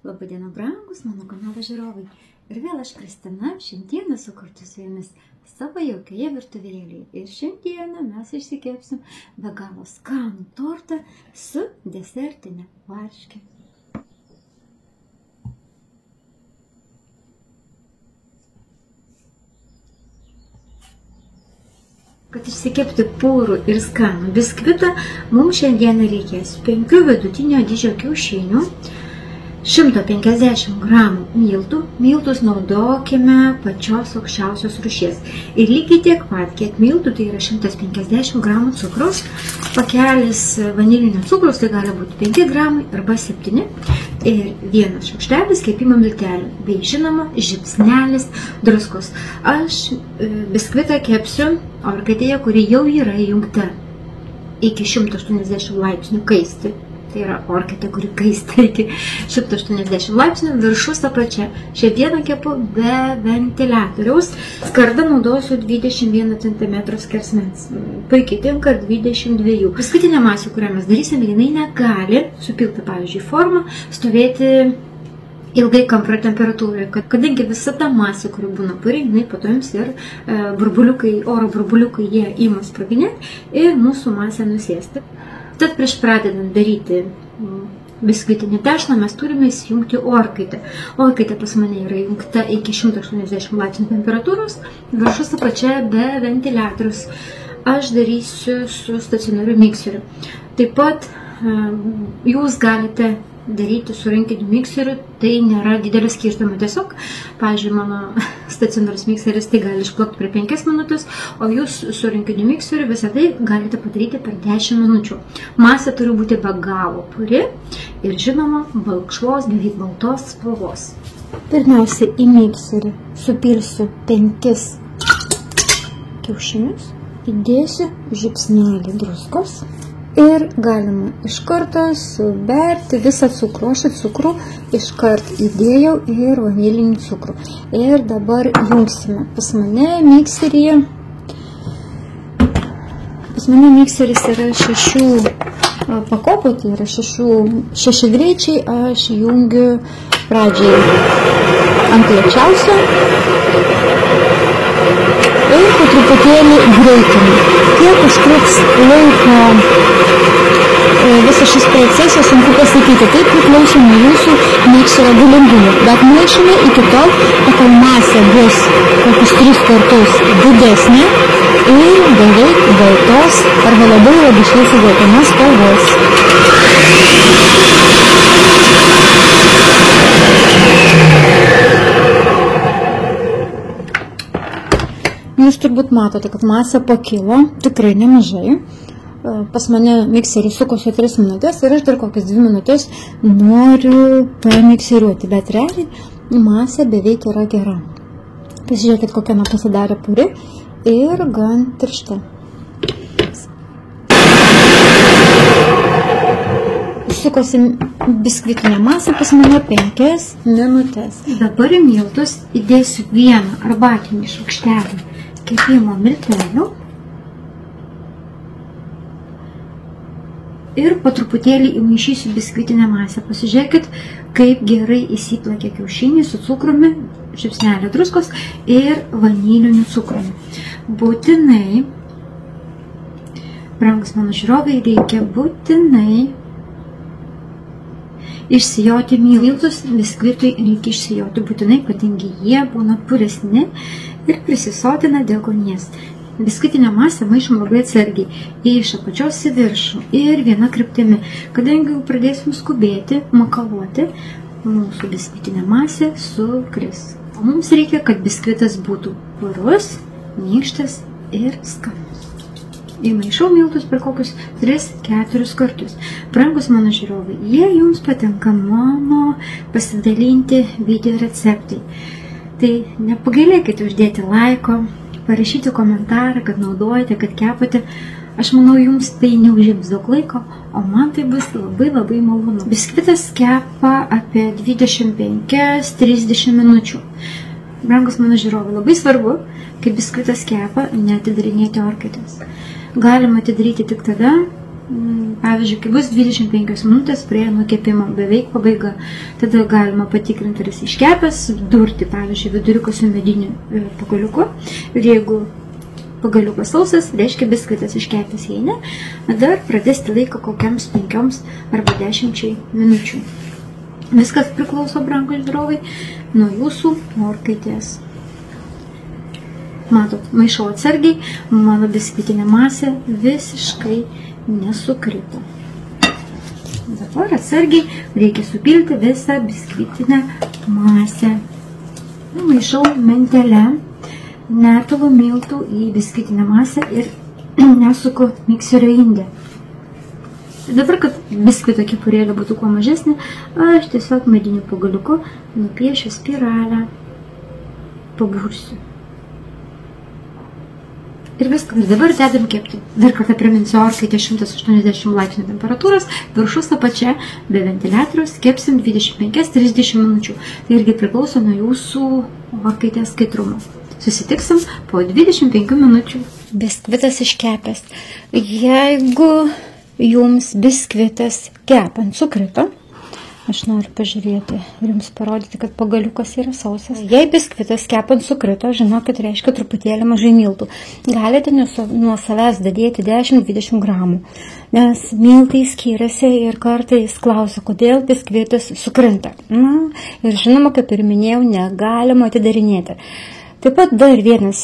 Labadiena, brangus mano kanalo žiūrovai. Ir vėl aš Kristina, šiandieną esu kartu su jumis savo jaukioje virtuvėlėje. Ir šiandieną mes išsikepsim be galo skanų tortą su desertinė varške. Kad išsikepti purų ir skanų biskvitą, mums šiandieną reikės 5 vidutinio dydžio kiaušinių, 150 gramų miltų. Miltus naudokime pačios aukščiausios rūšies. Ir lygiai tiek pat, kiek miltų, tai yra 150 gramų cukraus. Pakelis vanilinio cukraus, tai gali būti 5 gramai arba 7. Ir 1 šaukštelis kepimo miltelių. Bei žinoma, žiupsnelis druskos. Aš biskvitą kepsiu orkaitėje, kuri jau yra įjungta iki 180 laipsnių kaisti. Tai yra orkaitė, kuri kaista iki 180 laipsnių, viršus apačia. Šiandieną kepu be ventiliatoriaus. Skardą naudosiu 21 cm skersmens. Puikiai tinka 22. Biskvitinė masė, kurią mes darysime, jinai negali supilti, pavyzdžiui, formą, stovėti ilgai kambario temperatūroje, kadangi visa ta masė, kuri būna puri, jinai po to jums ir oro burbuliukai, jie ima sproginėti ir mūsų masė nusėsti. Tad prieš pradedant daryti biskvitinį tešlą mes turime įsijungti orkaitę. Orkaitė pas mane yra įjungta iki 180 laipsnių temperatūros, viršus apačia be ventiliatorius. Aš darysiu su stacionariu mikseriu. Taip pat jūs galite daryti su rankiniu mikseriu, tai nėra didelio skirtumo. Tiesiog, pavyzdžiui, mano stacionarus mikseris tai gali išplakti per 5 minutės, o jūs su rankiniu mikseriu visą tai galite padaryti per 10 minučių. Masė turi būti be galo puri ir, žinoma, balkšvos, beveik baltos spalvos. Pirmiausia, į mikserį supilsiu 5 kiaušinius, įdėsiu žiupsnelį druskos. Ir galima iš karto suberti visą cukrų. Aš cukrų iškart įdėjau ir vanilinį cukrų. Ir dabar jungsime. Pas mane mikseris yra 6 pakopų, tai yra 6 greičiai. Aš jungiu pradžiai ant lėčiausio ir po truputėlį greitinu. Kiek užtruks laiko visas šis procesas, sunku pasakyti, tai priklauso nuo jūsų mikserio galingumo. Bet maišome iki tol, kol masė bus kokius 3 kartus didesnė ir beveik baltos arba labai šviesiai geltonos spalvos. Jūs turbūt matote, kad masė pakilo tikrai nemažai. Pas mane mikseris sukosi 3 minutės ir aš dar kokias 2 minutės noriu pamikseriuoti, bet realiai masė beveik yra gera. Pasižiūrėkit, kokia man pasidarė puri ir gan tiršta. Sukosi biskvitinė masė pas mane 5 minutės. Dabar į miltus įdėsiu 1 arbatinį šaukštelį kepimo miltelių ir po truputėlį įmaišysiu biskvitinę masę. Pasižiūrėkit, kaip gerai įsiplakė kiaušiniai su cukrumi, žiupsnelį druskos ir vaniliniu cukrumi. Būtinai, brangus mano žiūrovai, reikia būtinai išsijoti miltus. Biskvitui reikia išsijoti būtinai, kadangi jie būna puresni ir prisisotina deguonies. Biskvitinę masę maišom labai atsargiai, iš apačios į viršų ir viena kryptimi. Kadangi jau pradėsim skubėti, makaluoti, mūsų biskvitinė masė sukris. O mums reikia, kad biskvitas būtų purus, minkštas ir skanus. Įmaišau miltus per kokius 3-4 kartus. Brangus mano žiūrovai, jie jums patinka mano pasidalinti video receptai. Tai nepagailėkite uždėti laiko, parašyti komentarą, kad naudojate, kad kepate. Aš manau, jums tai neužims daug laiko, o man tai bus labai malonu. Biskvitas kepa apie 25-30 minučių. Brangus mano žiūrovai, labai svarbu, kai biskvitas kepa, neatidarinėti orkaitės. Galima atidaryti tik tada, pavyzdžiui, kai bus 25 minutės prie nukepimo beveik pabaiga, tada galima patikrinti, ar jis iškepęs, durti, pavyzdžiui, viduriuką su mediniu pagaliuku. Ir jeigu pagaliukas sausas, reiškia biskvitas iškepęs, jei ne, dar pradėsti laiką kokiams 5 arba 10 minučių. Viskas priklauso, brangūs žiūrovai, nuo jūsų orkaitės. Matot, maišau atsargiai, mano biskvitinė masė visiškai nesukrito. Dabar atsargiai reikia supilti visą biskvitinę masę. Maišau mentelę, nepilu miltų į biskvitinę masę ir nesuku mikserio indę. Dabar, kad biskvito kepurėlė būtų kuo mažesnė, aš tiesiog mediniu pagaliuku nupiešiu spiralę, pabursiu. Ir viską. Ir dabar dedam kepti. Dar kartą priminsiu, orkaitė 180 laipsnių temperatūros, viršus apačia be ventiliatoriaus kepsim 25-30 minučių. Tai irgi priklauso nuo jūsų orkaitės skaidrumo. Susitiksim po 25 minučių. Biskvitas iškepęs. Jeigu jums biskvitas kepant sukrito, aš noriu pažiūrėti ir jums parodyti, kad pagaliukas yra sausas. Jei biskvitas kepant sukrito, žinokit, reiškia truputėlį mažai miltų. Galite nuo savęs dadėti 10-20 gramų, nes miltai skiriasi ir kartais klausia, kodėl biskvitas sukrinta. Na, ir žinoma, kaip ir minėjau, negalima atidarinėti. Taip pat dar vienas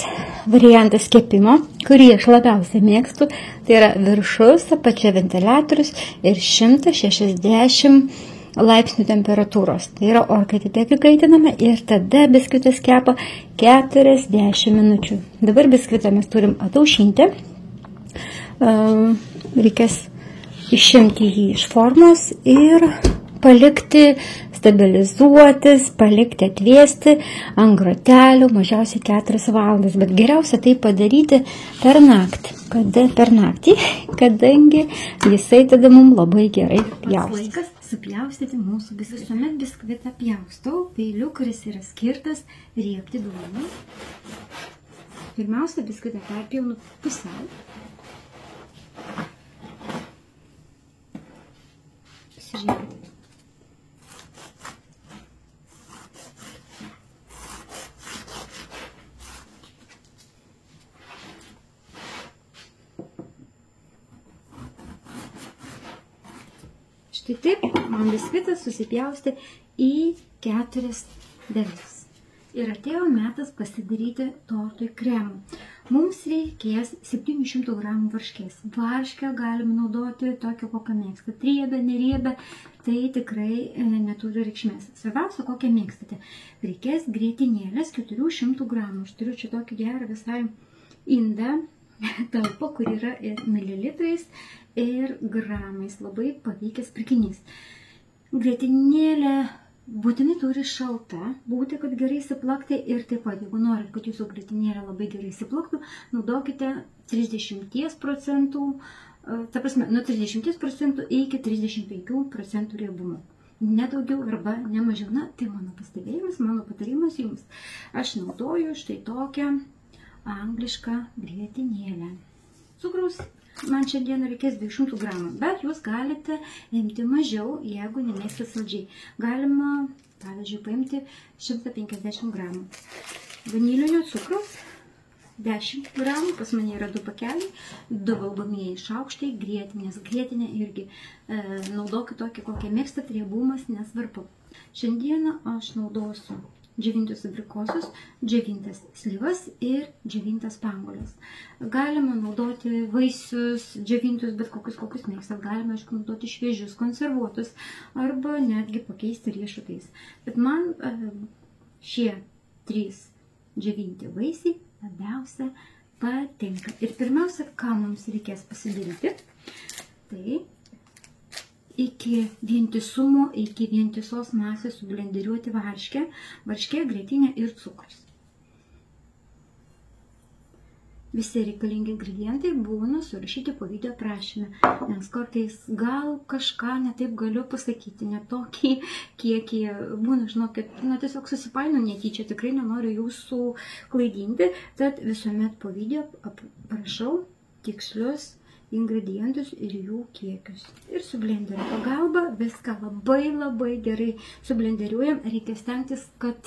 variantas kepimo, kurį aš labiausiai mėgstu, tai yra viršus, apačia ventiliatorius ir 160 laipsnių temperatūros. Tai yra orkaitė tiek įkaitiname ir tada biskvitas kepa 40 minučių. Dabar biskvitą mes turim ataušinti. Reikės išimti jį iš formos ir palikti stabilizuotis, palikti atvėsti ant grotelių mažiausiai 4 valandas, bet geriausia tai padaryti per naktį. Per naktį, kadangi jisai tada mums labai gerai pjaus. Laikas supjaustyti mūsų biskvitą. Visuomet biskvitą pjaustau peiliu, kuris yra skirtas riebti duonai. Pirmiausia, biskvitą perpjaunu pusiau. Pasižiūrėkite. Štai taip, man biskvitas susipjausti į 4 dalis. Ir atėjo metas pasidaryti tortui kremų. Mums reikės 700 gramų varškės. Varškę galime naudoti tokią, kokią mėgstate. Riebę, neriebę, tai tikrai neturi reikšmės. Svarbiausia, kokią mėgstate. Reikės grietinėlės 400 gramų. Aš turiu čia tokį gerą visai indą, talpą, kur yra ir mililitrais, ir gramais. Labai pavykęs pirkinys. Grietinėlė būtinai turi šalta būti, kad gerai įsiplakti, ir taip pat, jeigu norit, kad jūsų grietinėlė labai gerai įsiplaktų, naudokite 30%, ta prasme, nuo 30% iki 35% riebumo. Nedaugiau arba nemažiau. Na, tai mano pastebėjimas, mano patarimas jums. Aš naudoju štai tokią anglišką grietinėlę. Cukraus man šiandien reikės 200 gramų, bet jūs galite imti mažiau, jeigu nemėgstate saldžiai. Galima, pavyzdžiui, paimti 150 gramų. Vanilinio cukraus 10 gramų, pas mane yra 2 pakeliai, 2 valgomieji šaukštai, grietinės. Grietinė irgi naudokit tokį, kokią mėgstat, riebumas nesvarbu. Šiandieną aš naudosiu džiovintus abrikosus, džiovintas slyvas ir džiovintas spanguoles. Galima naudoti vaisius, džiovintus, bet kokius mėgstat. Galima, aišku, naudoti šviežius, konservuotus arba netgi pakeisti riešutais. Bet man šie 3 džiovinti vaisiai labiausia patinka. Ir pirmiausia, ką mums reikės pasidaryti, tai iki vientisumo, iki vientisos masės sublenderiuoti varškę, grietinė ir cukrus. Visi reikalingi ingredientai būna surašyti po video aprašyme, nes kartais gal kažką netaip galiu pasakyti, ne tokį kiekį būna, žinokit, tiesiog susipainu netyčia, tikrai nenoriu jūsų klaidinti, tad visuomet po video prašau tikslius ingredientus ir jų kiekius. Ir su blenderio pagalba viską labai gerai sublenderiuojam. Reikia stengtis, kad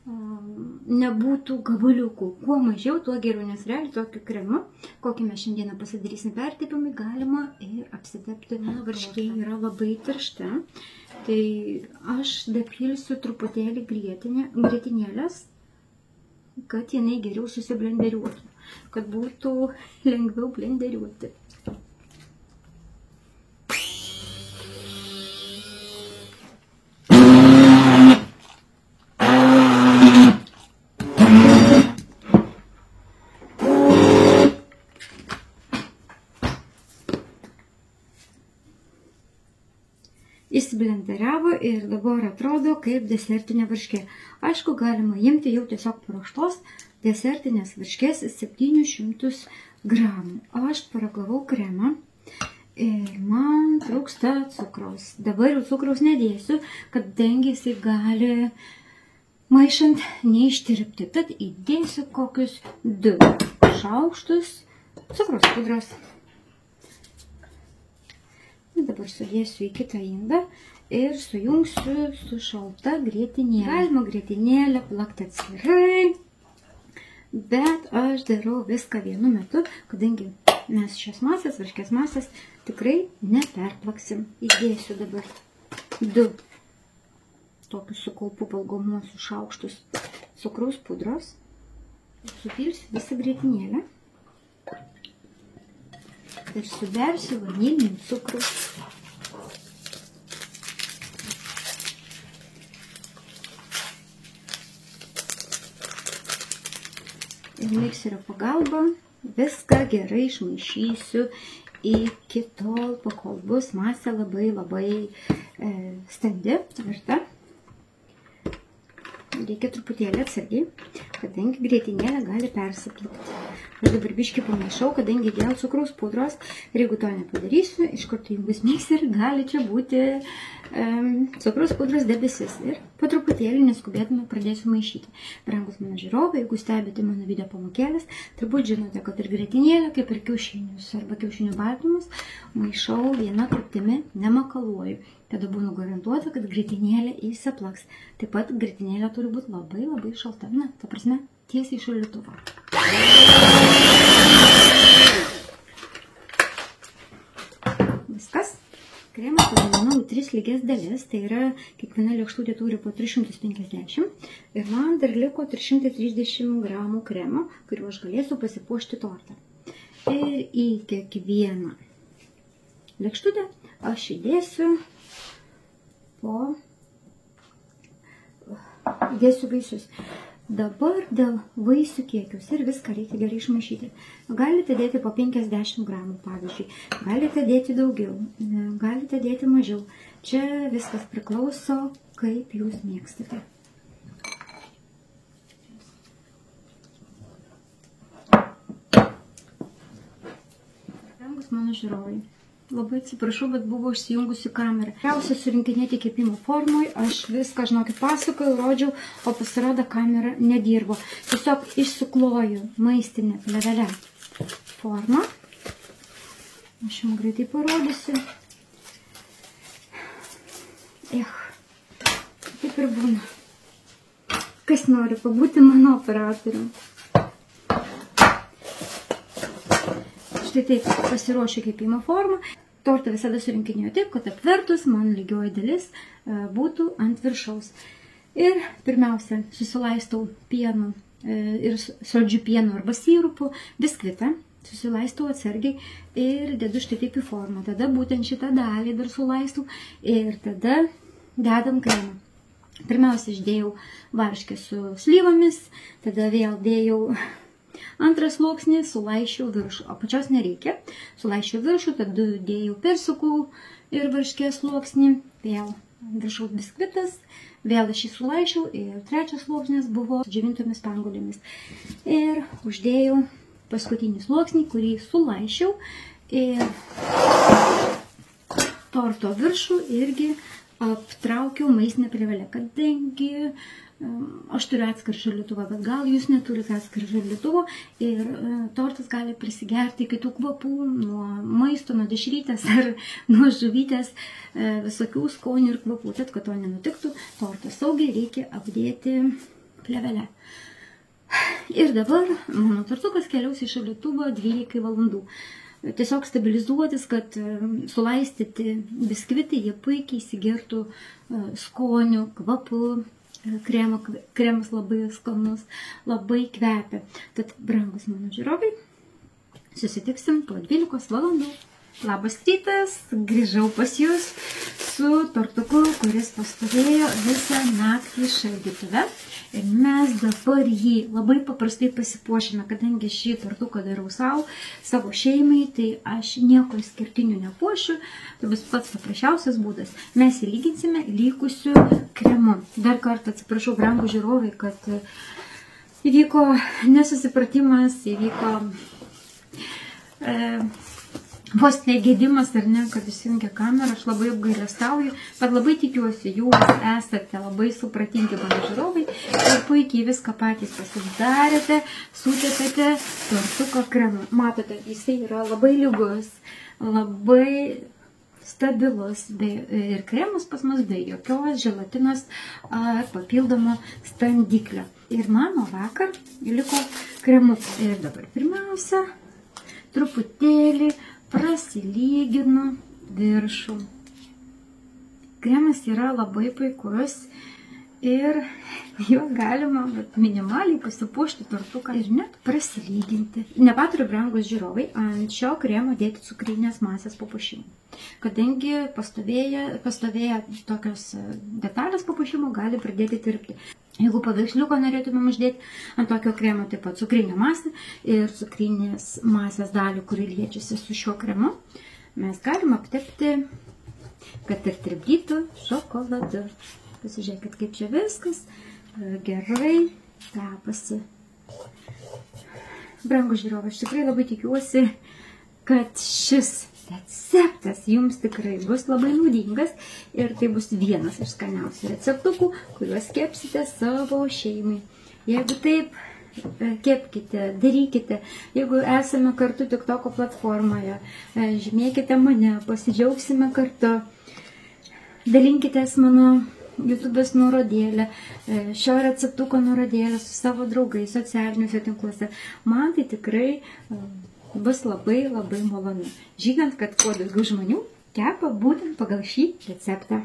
nebūtų gabaliukų. Kuo mažiau, tuo geriau, nes realiai tokiu kremu, kokį mes šiandieną pasidarysim pertepimui, galima ir apsitepti. Mano varškė yra labai tiršta, tai aš dapilsiu truputėlį grietinėlės, kad jinai geriau susiblenderiuotų, kad būtų lengviau blenderiuoti. Įsiblenderiavo ir dabar atrodo kaip desertinė varškė. Aišku, galima imti jau tiesiog paruoštos desertinės varškės 700 gramų. Aš paragavau kremą ir man trūksta cukraus. Dabar jau cukraus nedėsiu, kadangi jisai gali maišant neištirpti. Tad įdėsiu kokius 2 šaukštus cukraus pudros. Dabar sudėsiu į kitą indą ir sujungsiu su šalta grietinėlė. Galima grietinėlę plakti atskirai, bet aš darau viską vienu metu, kadangi mes šios masės, varškės masės tikrai neperplaksim. Įdėsiu dabar 2 tokius su kaupu valgomuosius šaukštus cukraus pudros. Supilsiu visą grietinėlę. Ir subersiu vanilinį cukrų. Ir mikserio pagalba viską gerai išmaišysiu iki tol, pakol bus masė labai standi, tvirta. Reikia truputėlį atsargiai, kadangi grietinėlė gali persiplakti. Aš dabar biškį pamaišau, kadangi dėl cukraus pudros, ir jeigu to nepadarysiu, iš karto jungus mikserį gali čia būti cukraus pudros debesis. Ir po truputėlį neskubėdami pradėsiu maišyti. Brangus mano žiūrovai, jeigu stebite mano video pamokėlės, turbūt žinote, kad ir grietinėlė, kaip ir kiaušinius arba kiaušinių baltymus, maišau viena kryptimi, nemakaluoju. Tada būnu garantuota, kad grietinėlė įsiplaks. Taip pat grietinėlė turi būti labai šalta. Na, ta prasme, tiesiai iš šaldytuvo. Viskas. Kremą padalinau į 3 lygias dalis. Tai yra, kiekviena lėkštutė turi po 350. Ir man dar liko 330 gramų kremo, kuriuo aš galėsiu pasipuošti tortą. Ir į kiekvieną lėkštutę aš įdėsiu įdėsiu vaisius. Dabar dėl vaisių kiekius ir viską reikia gerai išmaišyti. Galite dėti po 50 gramų, pavyzdžiui. Galite dėti daugiau, galite dėti mažiau. Čia viskas priklauso, kaip jūs mėgstate. Brangus mano žiūrovai. Labai atsiprašau, bet buvo išsijungusi kamerą. Geriausia surinkinėti kepimo formui. Aš viską, žinokit, pasakojau, rodžiau, o pasirodo kamera nedirbo. Tiesiog išsikloju maistinę plėvelę formą. Aš jums greitai parodysiu. Taip ir būna. Kas nori pabūti mano operatorium? Štai taip pasiruošiu kepimo formą. Tortą visada surinkinėjau taip, kad apvertus man lygioji dalis būtų ant viršaus. Ir pirmiausia, susilaistau pienu ir saldžiu pienu arba syrupu, biskvitą, susilaistau atsargiai ir dedu štai taip į formą. Tada būtent šitą dalį dar sulaistau ir tada dedam kremą. Pirmiausia, išdėjau varškę su slyvomis, tada vėl dėjau antras sluoksnį, sulaišiau viršų, o pačios nereikia. Sulaišiau viršų, tada dėjau persukų ir varškės sluoksnį, vėl viršaus biskvitas, vėl aš jį sulaišiau ir trečias sluoksnis buvo džiovintomis spanguolėmis. Ir uždėjau paskutinį sluoksnį, kurį sulaišiau ir torto viršų irgi aptraukiau maistinę plėvelę, kadangi aš turiu atskirą šaldytuvą, bet gal jūs neturite atskirą šaldytuvą ir tortas gali prisigerti kitų kvapų, nuo maisto, nuo dešrytės ar nuo žuvytės, visokių skonių ir kvapų. Tad, kad to nenutiktų, tortą saugiai reikia apdėti plėvelę. Ir dabar mano tortukas keliaus į šaldytuvą 12 valandų. Tiesiog stabilizuotis, kad sulaistyti biskvitai, jie puikiai įsigertų skonių, kvapų. Kremas labai skanus, labai kvepia. Tad, brangus mano žiūrovai, susitiksim po 12 valandų. Labas rytas, grįžau pas jūs su tortuku, kuris pastovėjo visą naktį šaldytuve. Ir mes dabar jį labai paprastai pasipuošime, kadangi šį tortuką darau savo šeimai, tai aš nieko išskirtinių nepuošiu. Tai bus pats paprasčiausias būdas. Mes jį lyginsime likusiu kremu. Dar kartą atsiprašau, brangų žiūrovai, kad įvyko nesusipratimas, įvyko vos negėdimas ar ne, kad įsijungia kamerą. Aš labai apgailestauju, bet labai tikiuosi, jūs esate labai supratingi mano žiūrovai ir puikiai viską patys pasidarėte, sutepėte tortuko kremu. Matote, jisai yra labai lygus, labai stabilus ir kremas pas mus be jokios želatinos ar papildomo standiklio. Ir mano vakar liko kremu. Ir dabar pirmiausia, truputėlį prasilyginu viršų. Kremas yra labai puikus ir jo galima minimaliai pasipuošti tortuką ir net prasilyginti. Nepatariu, brangus žiūrovai, ant šio kremo dėti cukrinės masės papuošimų. Kadangi pastovėję tokios detalės papuošimų gali pradėti tirpti. Jeigu paviršliuko norėtumėm uždėti ant tokio kremo taip pat cukrinę masę ir cukrinės masės dalį, kuri liečiasi su šiuo kremu, mes galim aptepti, kad ir tirpdytų šokoladu. Pasižiūrėkit, kaip čia viskas gerai tepasi. Brangus žiūrovai, aš tikrai labai tikiuosi, kad šis receptas jums tikrai bus labai naudingas ir tai bus vienas iš skaniausių receptukų, kuriuos kepsite savo šeimai. Jeigu taip, kepkite, darykite. Jeigu esame kartu TikToko platformoje, žymėkite mane, pasidžiaugsime kartu. Dalinkitės mano YouTube'ės nuorodėlę, šio receptuko nuorodėlę su savo draugais socialiniuose tinkluose. Man tai tikrai bus labai labai malonu. Žinant, kad kuo daugiau žmonių kepa būtent pagal šį receptą.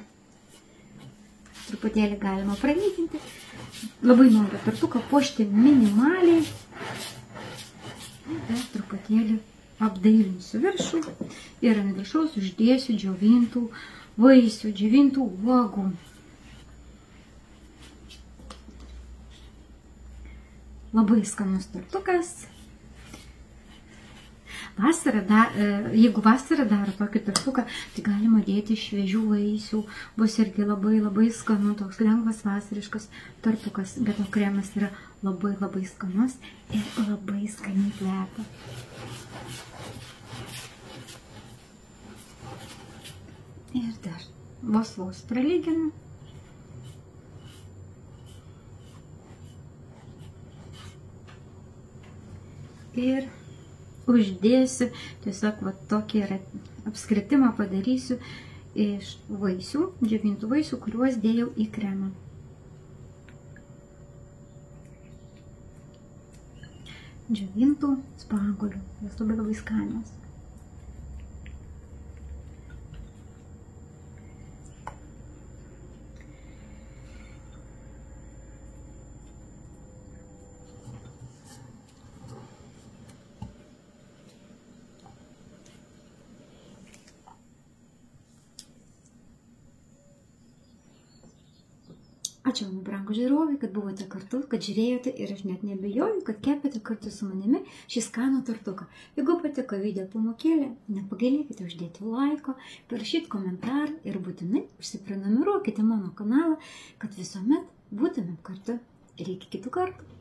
Truputėlį galima pranykinti. Labai noriu tortuką puošti minimaliai. Ir truputėlį apdailinsiu viršų. Ir ant viršaus uždėsiu džiovintų vaisių, džiovintų uogų. Labai skanus tortukas. Jeigu vasarą daro tokį tortuką, tai galima dėti šviežių vaisių, bus irgi labai labai skanu, toks lengvas vasariškas tortukas, bet o kremas yra labai labai skanus ir labai skaniai kvepia. Ir dar vos pralyginu. Ir uždėsiu, tiesiog tokį apskritimą padarysiu iš vaisių, džiovintų vaisių, kuriuos dėjau į kremą. Džiovintų spanguolių, jos labai skanios. Ačiū, mano brangūs žiūrovai, kad buvote kartu, kad žiūrėjote ir aš net nebejoju, kad kepėte kartu su manimi šį skanų tortuką. Jeigu patiko video pamokėlė, nepagailėkite uždėti laiko, parašyti komentarą ir būtinai užsiprenumeruokite mano kanalą, kad visuomet būtumėm kartu ir iki kitų kartų.